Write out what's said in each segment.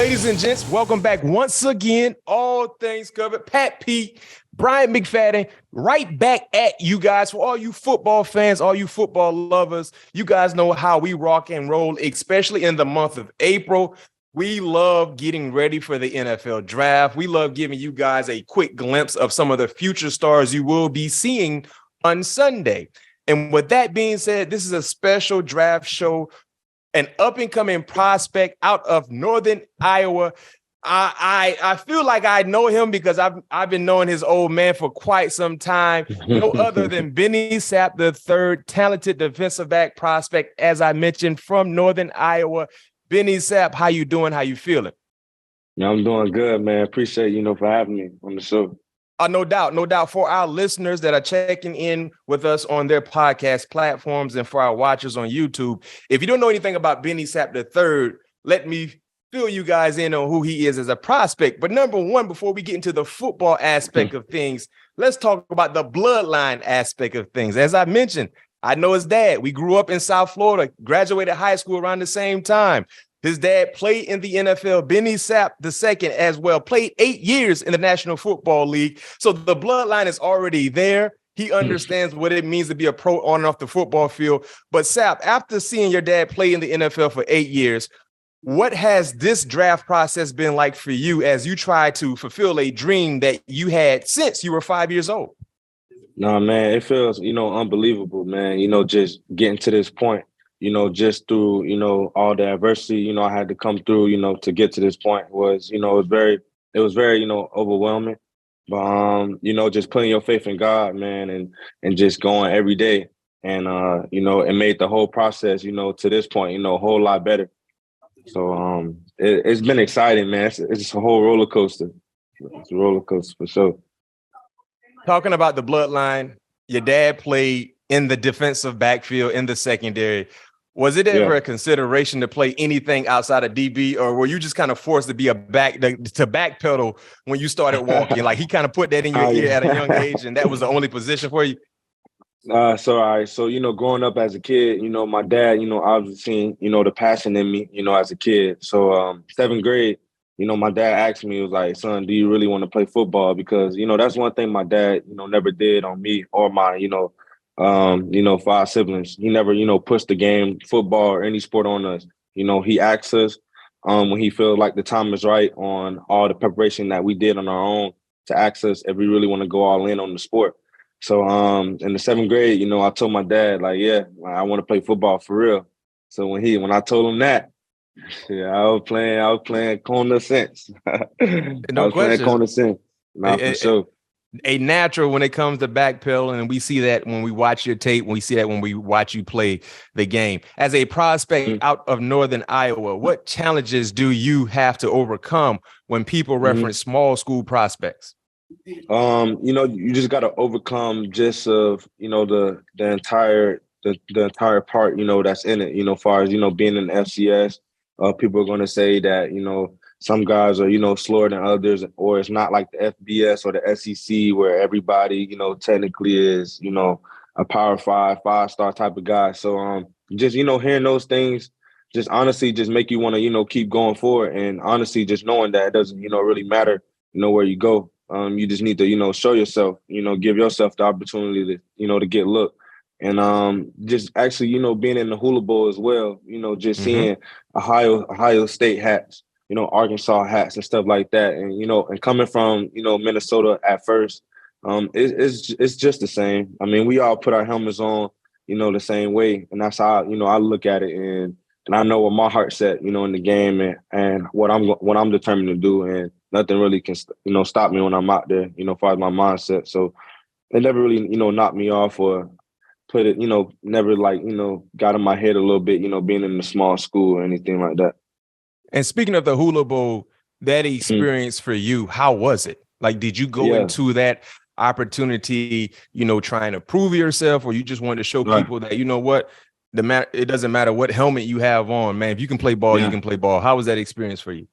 Ladies and gents, welcome back once again. All things covered. Pat P, Bryant McFadden, right back at you guys. For all you football fans, all you football lovers, you guys know how we rock and roll, especially in the month of April. We love getting ready for the NFL draft. We love giving you guys a quick glimpse of some of the future stars you will be seeing on Sunday. And with that being said, this is a special draft show. An up-and-coming prospect out of Northern Iowa. I feel like I know him because I've been knowing his old man for quite some time. No other than Benny Sapp III, talented defensive back prospect, as I mentioned, from Northern Iowa. Benny Sapp, how you doing? How you feeling? Yeah, I'm doing good, man. Appreciate for having me on the show. No doubt. For our listeners that are checking in with us on their podcast platforms and for our watchers on YouTube, if you don't know anything about Benny Sapp III, let me fill you guys in on who he is as a prospect. But number one, before we get into the football aspect of things, let's talk about the bloodline aspect of things. As I mentioned, I know his dad. We grew up in South Florida, graduated high school around the same time. His dad played in the NFL, Benny Sapp II as well, played 8 years in the National Football League. So the bloodline is already there. He understands what it means to be a pro on and off the football field. But Sapp, after seeing your dad play in the NFL for 8 years, what has this draft process been like for you as you try to fulfill a dream that you had since you were 5 years old? No, man, it feels, unbelievable, man, just getting to this point. Just through, all the adversity, I had to come through, to get to this point was, it was very, overwhelming. But, just putting your faith in God, man, and just going every day. And, it made the whole process, to this point, a whole lot better. So it's been exciting, man. It's a whole roller coaster. It's a roller coaster for sure. Talking about the bloodline, your dad played in the defensive backfield, in the secondary. Was it ever a consideration to play anything outside of DB, or were you just kind of forced to be to backpedal when you started walking? Like he kind of put that in your ear at a young age, and that was the only position for you? So growing up as a kid, my dad, obviously seen, the passion in me, as a kid. So 7th grade, my dad asked me, he was like, son, do you really want to play football? Because, that's one thing my dad, never did on me or my, 5 siblings. He never, pushed the game, football or any sport on us. He asks us when he feels like the time is right on all the preparation that we did on our own to ask us if we really want to go all in on the sport. So in the 7th grade, I told my dad, like, yeah, I want to play football for real. So when I told him that, yeah, I was playing corner sense. No question. Corner sense. For sure. A natural when it comes to backpedaling, and we see that when we watch your tape, we see that when we watch you play the game. As a prospect out of Northern Iowa, what challenges do you have to overcome when people reference small school prospects? You just got to overcome just of the entire part that's in it. As far as being in the FCS, people are going to say that some guys are, slower than others, or it's not like the FBS or the SEC where everybody, technically is, a Power 5-star type of guy. So just, hearing those things, just honestly just make you want to, keep going forward. And honestly, just knowing that it doesn't, really matter, where you go. You just need to, show yourself, give yourself the opportunity to, to get looked. And just actually, being in the Hula Bowl as well, just seeing Ohio State hats, Arkansas hats and stuff like that. And, and coming from, Minnesota at first, it's just the same. I mean, we all put our helmets on, the same way. And that's how, I look at it. And I know what my heart's set, in the game and what I'm determined to do. And nothing really can, stop me when I'm out there, as far as my mindset. So it never really, knocked me off or put it, never got in my head a little bit, being in a small school or anything like that. And speaking of the Hula Bowl, that experience for you, how was it? Like, did you go into that opportunity, trying to prove yourself, or you just wanted to show people that, what, it doesn't matter what helmet you have on, man. If you can play ball, you can play ball. How was that experience for you?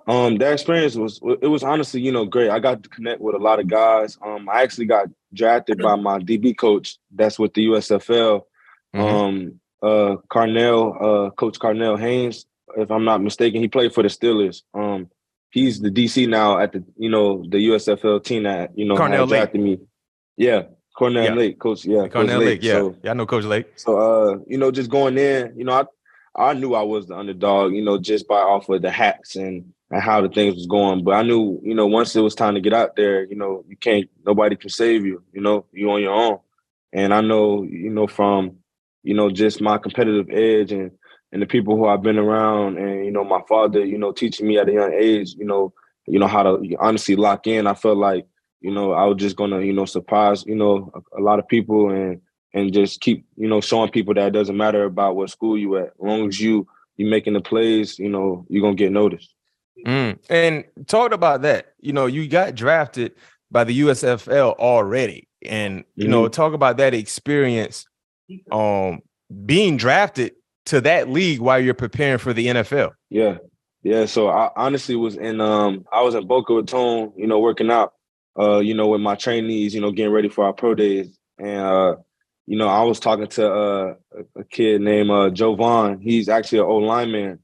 That experience was honestly, great. I got to connect with a lot of guys. I actually got drafted by my DB coach. That's with the USFL. Coach Carnell Haynes. if I'm not mistaken, he played for the Steelers. He's the DC now at the the USFL team that Cornell had Lake. drafted me. Yeah, Cornell Yeah. Lake, Coach. Yeah, Coach Cornell Lake. Lake. Yeah. Yeah, I know Coach Lake. So just going in, I knew I was the underdog, just by off of the hats and how the things was going. But I knew, once it was time to get out there, nobody can save you. You on your own. And I know, from, just my competitive edge and the people who I've been around, and my father, teaching me at a young age, how to honestly lock in. I felt like, I was just gonna, surprise, a lot of people and just keep, showing people that it doesn't matter about what school you at. As long as you making the plays, you're gonna get noticed. And talked about that. You got drafted by the USFL already, and talk about that experience, being drafted to that league while you're preparing for the NFL. Yeah. So I honestly was in I was in Boca Raton, working out, with my trainees, getting ready for our pro days. And I was talking to a kid named Joe Vaughn. He's actually an old lineman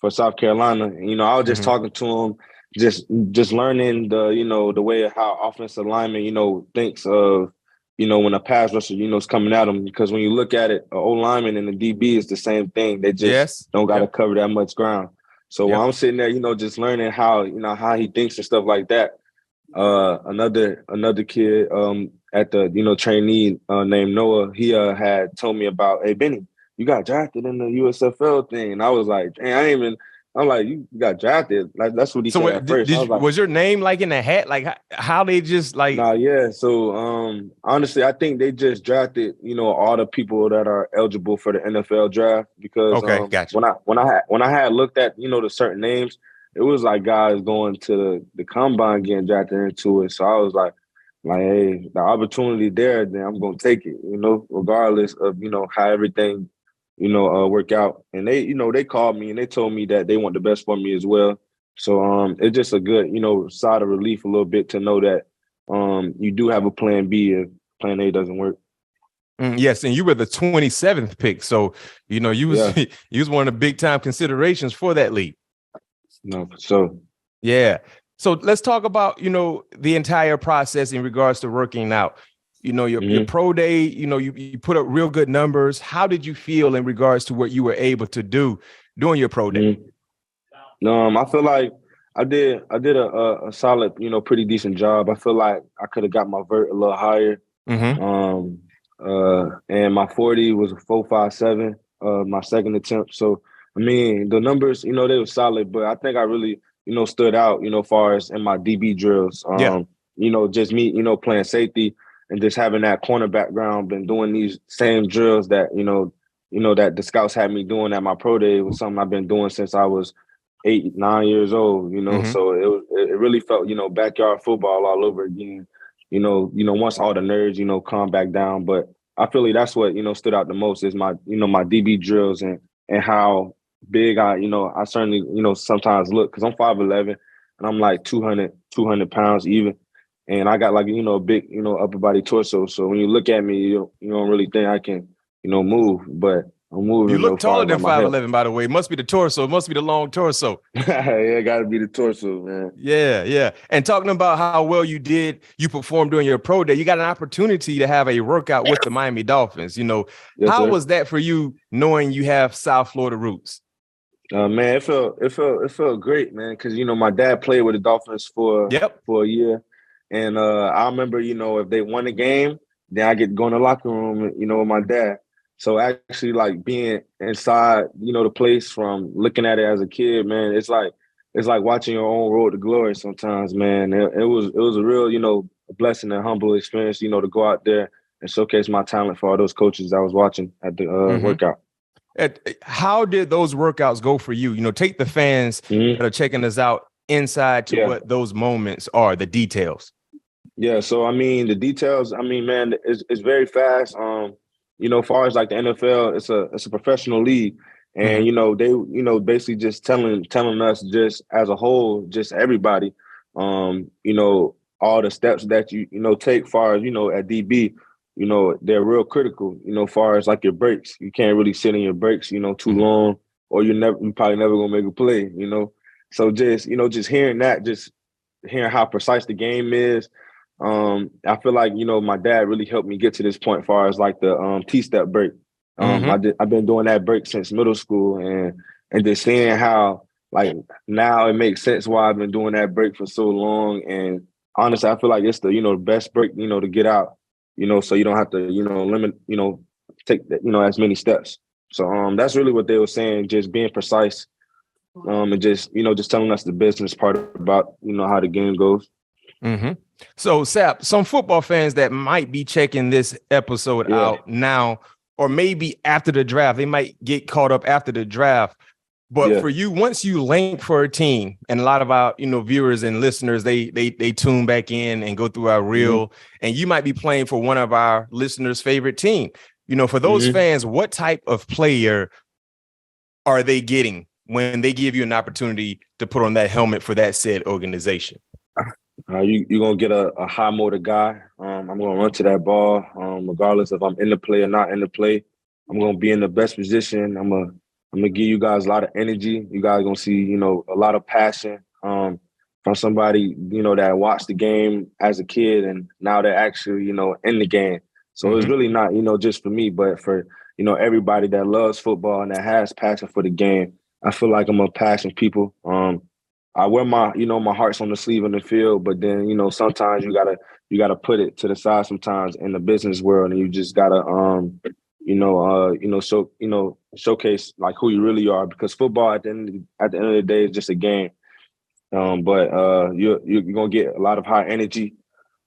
for South Carolina. And, I was just talking to him, just learning the way of how offensive lineman, thinks of, when a pass rusher, is coming at them. Because when you look at it, an old lineman and the DB is the same thing. They just don't got to cover that much ground. So while I'm sitting there, just learning how, how he thinks and stuff like that. Another kid at the trainee named Noah, he had told me about, hey Benny, you got drafted in the USFL thing, and I was like, dang, I'm like, you got drafted. Like that's what he said at first. Was your name like in the hat? Like how they just like? Nah, yeah. So honestly, I think they just drafted all the people that are eligible for the NFL draft because gotcha. when I had looked at the certain names, it was like guys going to the combine getting drafted into it. So I was like, hey, the opportunity there, then I'm gonna take it, regardless of how everything work out. And they called me and they told me that they want the best for me as well. So it's just a good sigh of relief a little bit to know that you do have a plan B if plan A doesn't work. Yes, and you were the 27th pick, so you was one of the big time considerations for that league. No, so yeah. So let's talk about the entire process in regards to working out. Your pro day. You put up real good numbers. How did you feel in regards to what you were able to do during your pro day? I feel like I did a solid, pretty decent job. I feel like I could have got my vert a little higher. And my 40 was a 4.57, my second attempt. So I mean, the numbers, they were solid, but I think I really, stood out, far as in my DB drills. Just me, playing safety and just having that corner background, been doing these same drills that, that the scouts had me doing at my pro day was something I've been doing since I was 8, 9 years old, so it really felt, backyard football all over again, once all the nerds, calm back down. But I feel like that's what, stood out the most is my, my DB drills and how big I certainly, sometimes look, because I'm 5'11" and I'm like 200 pounds even. And I got like, a big, upper body torso. So when you look at me, you don't really think I can, move, but I'm moving. You look taller than 5'11", by the way. It must be the torso. It must be the long torso. Yeah, got to be the torso, man. Yeah. And talking about how well you performed during your pro day, you got an opportunity to have a workout with the Miami Dolphins. Yes, how was that for you, knowing you have South Florida roots? Man, it felt great, man, because my dad played with the Dolphins for a year, and I remember if they won a game, then I get to go in the locker room, with my dad. So actually, like being inside, the place from looking at it as a kid, man, it's like watching your own road to glory. Sometimes, man, it was a real blessing and humble experience, to go out there and showcase my talent for all those coaches I was watching at the workout. How did those workouts go for you? Take the fans that are checking us out inside to what those moments are, the details. Yeah, so I mean, the details. I mean, man, it's very fast. As far as like the NFL, it's a professional league, and they basically just telling us just as a whole, just everybody, all the steps that you take far as at DB. They're real critical, far as like your breaks. You can't really sit in your breaks, too long. or you're probably never gonna make a play, you know. So just hearing that, just hearing how precise the game is, I feel like, my dad really helped me get to this point as far as like the T-step break. I've been doing that break since middle school, and just seeing how like now it makes sense why I've been doing that break for so long. And honestly, I feel like it's the best break to get out, so you don't have to limit take as many steps. So that's really what they were saying, just being precise, and just telling us the business part about how the game goes. Mm-hmm. So, Sapp, some football fans that might be checking this episode out now, or maybe after the draft, they might get caught up after the draft. But for you, once you link for a team, and a lot of our viewers and listeners, they tune back in and go through our reel, and you might be playing for one of our listeners' favorite team. For those fans, what type of player are they getting when they give you an opportunity to put on that helmet for that said organization? You're going to get a high motor guy. I'm going to run to that ball, regardless if I'm in the play or not in the play. I'm going to be in the best position. I'm going to give you guys a lot of energy. You guys going to see, a lot of passion from somebody, that watched the game as a kid, and now they're actually, in the game. So it's really not, just for me, but for, everybody that loves football and that has passion for the game. I feel like I'm a passion people. I wear my, my heart's on the sleeve in the field, but then, sometimes you gotta put it to the side sometimes in the business world, and you just gotta, showcase like who you really are, because football at the end of the day is just a game. But you're gonna get a lot of high energy.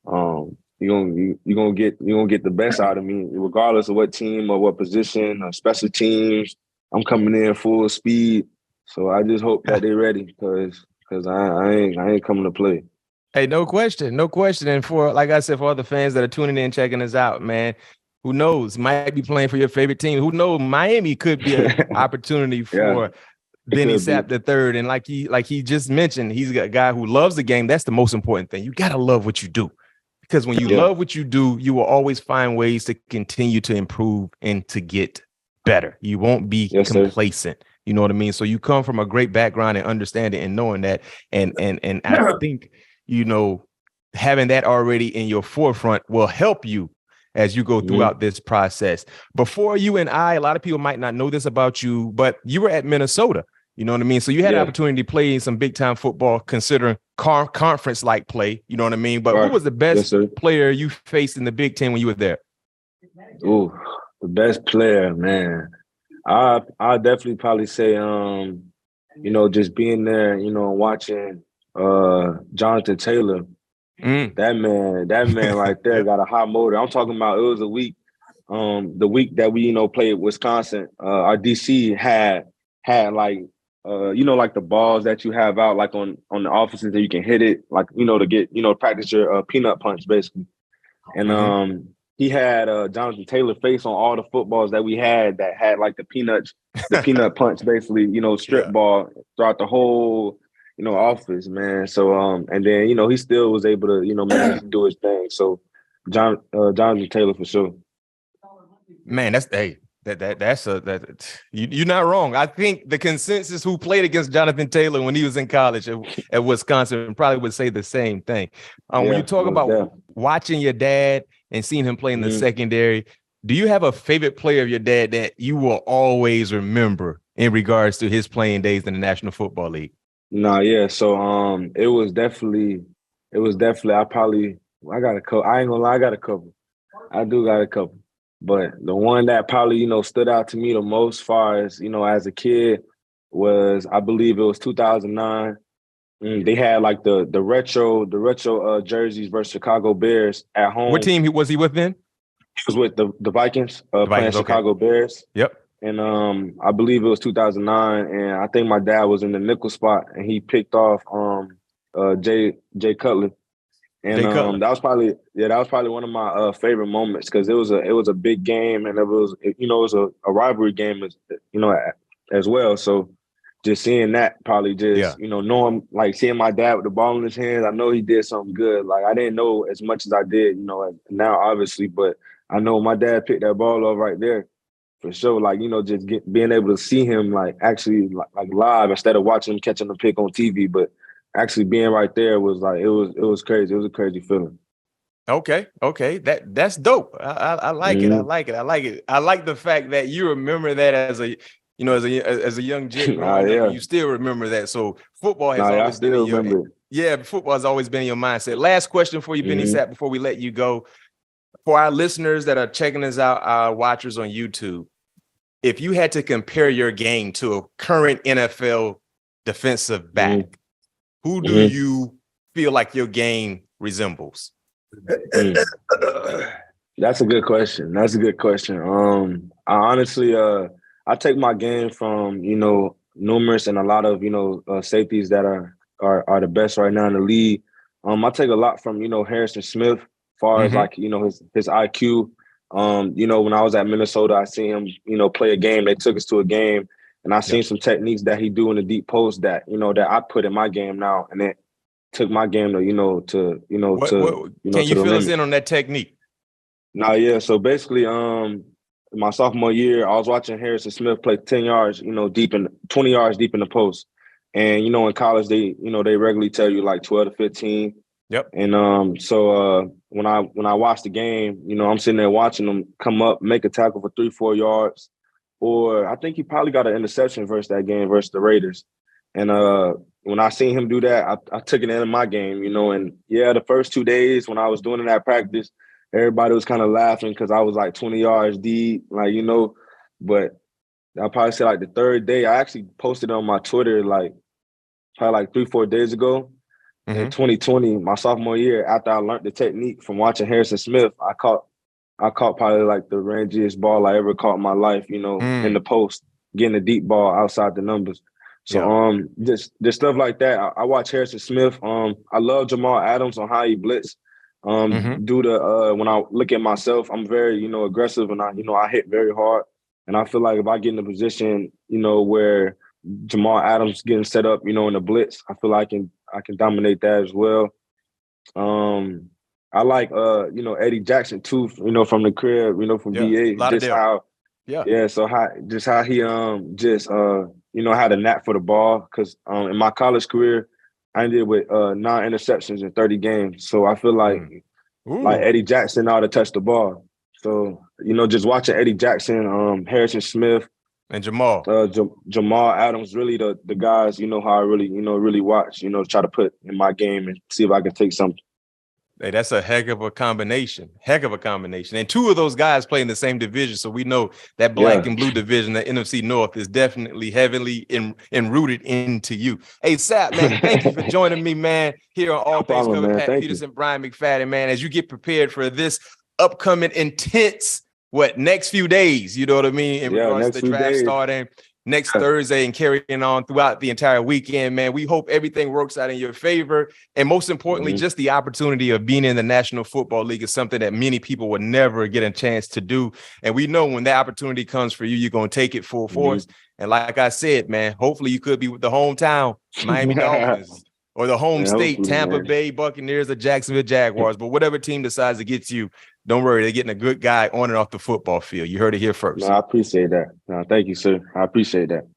You're gonna get the best out of me, regardless of what team or what position or special teams. I'm coming in full speed, so I just hope that they're ready, because I ain't coming to play. Hey, no question. And for, like I said, for all the fans that are tuning in, checking us out, man, who knows? Might be playing for your favorite team. Who knows? Miami could be an opportunity for Benny Sapp III. And like he just mentioned, he's a guy who loves the game. That's the most important thing. You gotta love what you do, because when you love what you do, you will always find ways to continue to improve and to get better. You won't be complacent. Sir. You know what I mean? So you come from a great background and understanding and knowing that. And I think, having that already in your forefront will help you as you go throughout this process. Before you and I, a lot of people might not know this about you, but you were at Minnesota. You know what I mean? So you had an opportunity to play in some big time football, considering conference like play. You know what I mean? But who was the best player you faced in the Big Ten when you were there? Oh, the best player, man. I definitely probably say, just being there, watching Jonathan Taylor. That man right there got a high motor. I'm talking about, it was a week, the week that we, played Wisconsin. Our DC had like, like the balls that you have out, like on the offices that you can hit it, like, to get, practice your peanut punch, basically. And he had Jonathan Taylor face on all the footballs that we had that had like the peanut punch, basically, strip ball throughout the whole, office, man. So and then, he still was able to, manage to do his thing. So Jonathan Taylor for sure. Man, you're not wrong. I think the consensus who played against Jonathan Taylor when he was in college at Wisconsin probably would say the same thing. When you talk about watching your dad and seeing him play in the secondary, do you have a favorite player of your dad that you will always remember in regards to his playing days in the National Football League? So it was definitely I got a couple. I ain't gonna lie, I got a couple. I do got a couple. But the one that probably, stood out to me the most far as, as a kid was, I believe it was 2009. They had like the retro jerseys versus Chicago Bears at home. What team was he with then? He was with the Vikings, playing Chicago Bears. Yep. And I believe it was 2009, and I think my dad was in the nickel spot, and he picked off Jay Cutler. And that was probably one of my favorite moments, because it was a big game, and it was a rivalry game as well. So just seeing that, probably just knowing, like, seeing my dad with the ball in his hands, I know he did something good. Like, I didn't know as much as I did, now obviously, but I know my dad picked that ball up right there. For sure. Like, just being able to see him like actually like live instead of watching him catching the pick on TV, but actually being right there was like it was crazy. It was a crazy feeling. Okay. That's dope. I like it. I like it. I like it. I like the fact that you remember that as a young jet growing up, and you still remember that. So football has always been in your football has always been in your mindset. Last question for you, Benny Sapp, before we let you go. For our listeners that are checking us out, our watchers on YouTube, if you had to compare your game to a current NFL defensive back, who do you feel like your game resembles? That's a good question. I honestly, I take my game from, numerous and a lot of, safeties that are the best right now in the league. I take a lot from, Harrison Smith, as far as like, his IQ. When I was at Minnesota, I seen him, play a game. They took us to a game, and I seen some techniques that he do in the deep post that, that I put in my game now, and it took my game to, can you fill us in on that technique? Yeah. So basically, my sophomore year, I was watching Harrison Smith play 10 yards, 20 yards deep in the post. And, in college, they regularly tell you like 12 to 15. Yep. And so when I watched the game, I'm sitting there watching him come up, make a tackle for 3-4 yards. Or I think he probably got an interception versus the Raiders. And when I seen him do that, I took it into my game, and the first 2 days when I was doing it at practice, everybody was kind of laughing because I was like 20 yards deep, but I'll probably say like the third day, I actually posted on my Twitter probably like 3-4 days ago. In 2020, my sophomore year, after I learned the technique from watching Harrison Smith, I caught probably like the rangiest ball I ever caught in my life, in the post, getting a deep ball outside the numbers. So just stuff like that. I watch Harrison Smith. I love Jamal Adams on how he blitz. Due to when I look at myself, I'm very, aggressive, and I hit very hard. And I feel like if I get in a position, where Jamal Adams getting set up, in the blitz, I feel like I can dominate that as well. I like Eddie Jackson too, from the crib, from VA. So how he had a knack for the ball, because in my college career, I ended with 9 interceptions in 30 games. So I feel like Eddie Jackson know how to touch the ball. So, just watching Eddie Jackson, Harrison Smith, and Jamal Adams, really the guys, how I really watch, try to put in my game and see if I can take something. Hey, that's a heck of a combination. And 2 of those guys play in the same division. So we know that black and blue division, the NFC North, is definitely heavily rooted into you. Hey, Sapp, man, thank you for joining me, man, here on All Things Covered. Pat Peterson, Bryant McFadden, man, as you get prepared for this upcoming intense, next few days, you know what I mean? In regards to the draft starting next Thursday and carrying on throughout the entire weekend, man. We hope everything works out in your favor. And most importantly, just the opportunity of being in the National Football League is something that many people would never get a chance to do. And we know when that opportunity comes for you, you're going to take it full force. And like I said, man, hopefully you could be with the hometown Miami Dolphins or the home state Tampa Bay Buccaneers or Jacksonville Jaguars. But whatever team decides to get you, don't worry, they're getting a good guy on and off the football field. You heard it here first. No, I appreciate that. No, thank you, sir. I appreciate that.